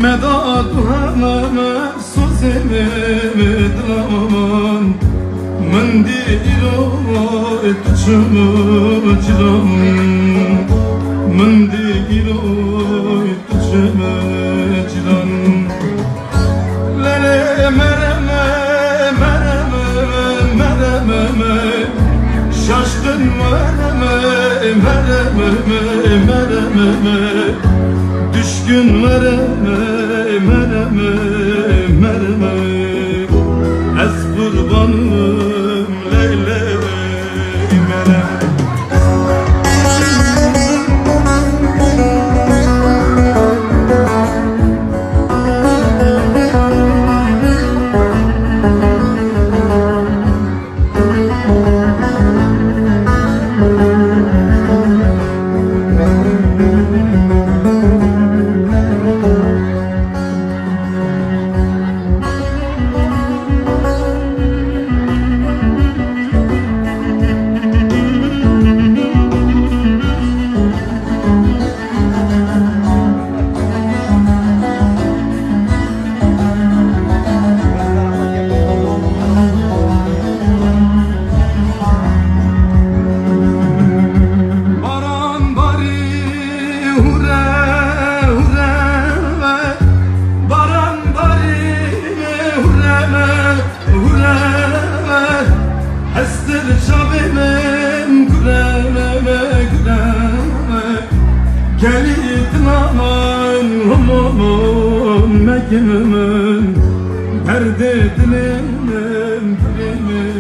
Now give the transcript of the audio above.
مداد همه سوزمه مدرمان من دیرو اتشمو جرام من دیرو اتشمو جرام لله مرمه مرمه مرمه şaşkın mermeme mermeme mermeme düşkün mermeme mermeme mermeme ez kurbanım Leyla Gelidin aman humumum mekimin Derdi dilimim dilimim